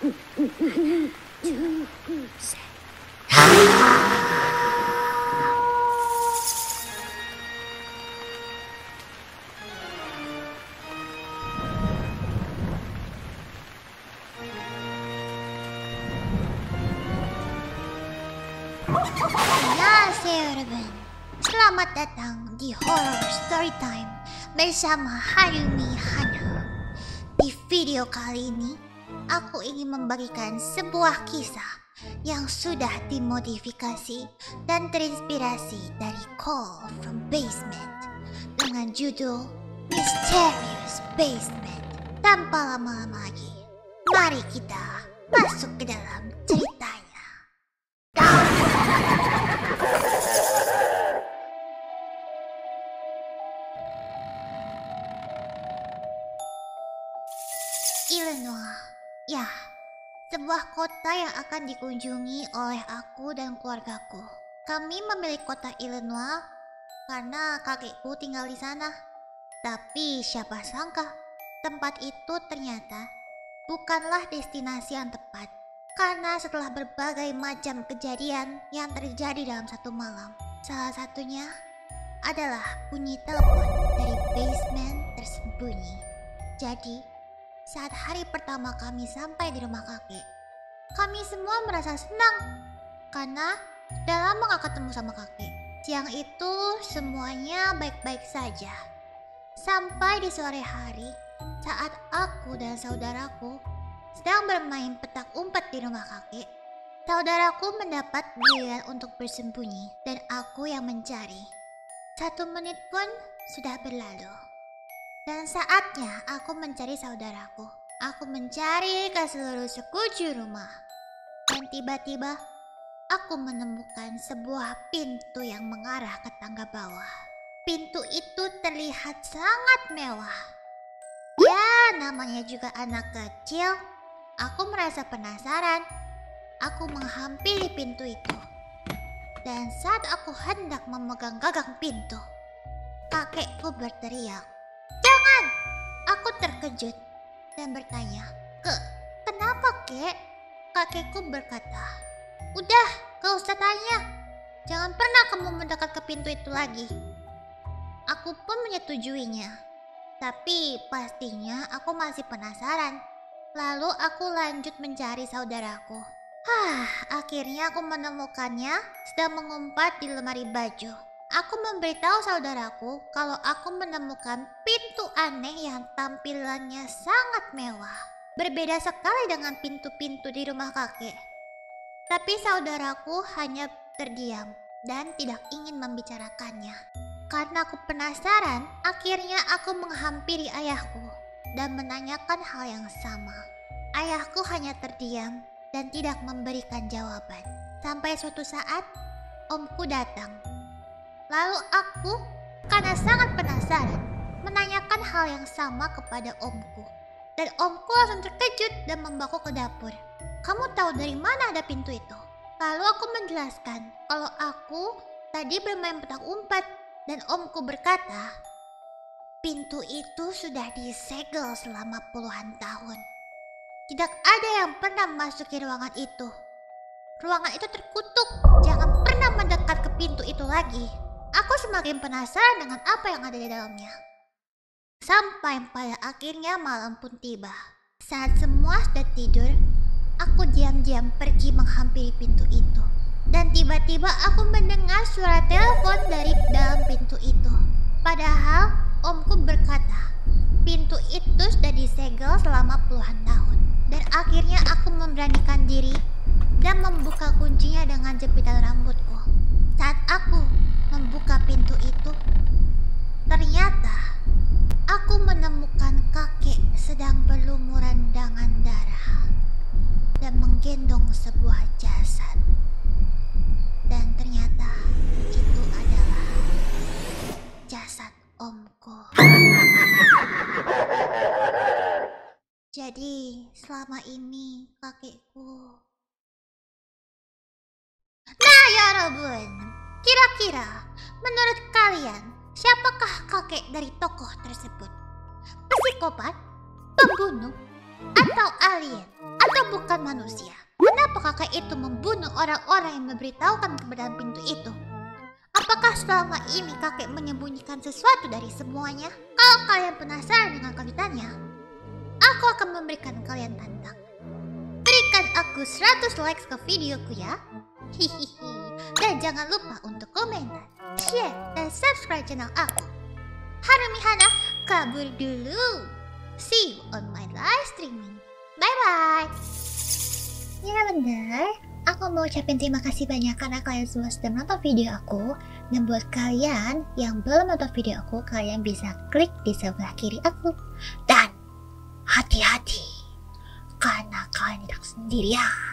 Annyeonghaseyo 여러분. Selamat datang di Horror Storytime bersama Harumi Hana. Di video kali ini, aku ingin membagikan sebuah kisah yang sudah dimodifikasi dan terinspirasi dari Call from Basement dengan judul Mysterious Basement. Tanpa lama-lama lagi, mari kita masuk ke dalam ceritanya. Illinois, ya, sebuah kota yang akan dikunjungi oleh aku dan keluargaku. Kami memilih kota Illinois karena kakekku tinggal di sana. Tapi siapa sangka, tempat itu ternyata bukanlah destinasi yang tepat. Karena setelah berbagai macam kejadian yang terjadi dalam satu malam, salah satunya adalah bunyi telepon dari basement tersembunyi. Jadi, saat hari pertama kami sampai di rumah kakek, kami semua merasa senang karena sudah lama gak ketemu sama kakek. Siang itu semuanya baik-baik saja. Sampai di sore hari, saat aku dan saudaraku sedang bermain petak umpet di rumah kakek, saudaraku mendapat giliran untuk bersembunyi dan aku yang mencari. 1 menit pun sudah berlalu. Dan saatnya aku mencari saudaraku. Aku mencari ke seluruh sekujur rumah. Dan tiba-tiba aku menemukan sebuah pintu yang mengarah ke tangga bawah. Pintu itu terlihat sangat mewah. Ya, namanya juga anak kecil. Aku merasa penasaran. Aku menghampiri pintu itu. Dan saat aku hendak memegang gagang pintu, kakekku berteriak. "Jangan!" Aku terkejut dan bertanya, Kenapa, Kek?" Kakekku berkata, "Udah, gak usah tanya. Jangan pernah kamu mendekat ke pintu itu lagi." Aku pun menyetujuinya. Tapi pastinya aku masih penasaran. Lalu aku lanjut mencari saudaraku. Akhirnya aku menemukannya sedang mengumpat di lemari baju. Aku memberitahu saudaraku kalau aku menemukan pintu aneh yang tampilannya sangat mewah. Berbeda sekali dengan pintu-pintu di rumah kakek. Tapi saudaraku hanya terdiam dan tidak ingin membicarakannya. Karena aku penasaran, akhirnya aku menghampiri ayahku dan menanyakan hal yang sama. Ayahku hanya terdiam dan tidak memberikan jawaban. Sampai suatu saat, omku datang. Lalu aku, karena sangat penasaran, menanyakan hal yang sama kepada omku. Dan omku langsung terkejut dan membawaku ke dapur. "Kamu tahu dari mana ada pintu itu?" Lalu aku menjelaskan kalau aku tadi bermain petak umpet. Dan omku berkata, "Pintu itu sudah disegel selama puluhan tahun. Tidak ada yang pernah memasuki ruangan itu. Ruangan itu terkutuk. Jangan pernah mendekat ke pintu itu lagi." Aku semakin penasaran dengan apa yang ada di dalamnya. Sampai pada akhirnya malam pun tiba. Saat semua sudah tidur, aku diam-diam pergi menghampiri pintu itu. Dan tiba-tiba aku mendengar suara telepon dari dalam pintu itu. Padahal omku berkata, pintu itu sudah disegel selama puluhan tahun. Dan akhirnya aku memberanikan diri dan membuka kuncinya dengan jepitan rambutku. Saat aku membuka pintu itu, ternyata aku menemukan kakek sedang berlumuran dengan darah dan menggendong sebuah jasad. Dan ternyata itu adalah jasad omku. Jadi selama ini kakekku. Nah ya Robun, kira-kira menurut kalian siapakah kakek dari tokoh tersebut? Psikopat, pembunuh, atau alien, atau bukan manusia? Kenapa kakek itu membunuh orang-orang yang memberitahukan keberadaan pintu itu? Apakah selama ini kakek menyembunyikan sesuatu dari semuanya? Kalau kalian penasaran dengan kelanjutannya, aku akan memberikan kalian tantang. Berikan aku 100 likes ke videoku ya. Hihihi. Dan jangan lupa untuk komentar, share, dan subscribe channel aku. Harumi Hana, kabur dulu. See you on my live streaming. Bye-bye. Ya bener, aku mau ucapin terima kasih banyak karena kalian semua sudah nonton video aku. Dan buat kalian yang belum nonton video aku, kalian bisa klik di sebelah kiri aku. Dan hati-hati, karena kalian tidak sendirian.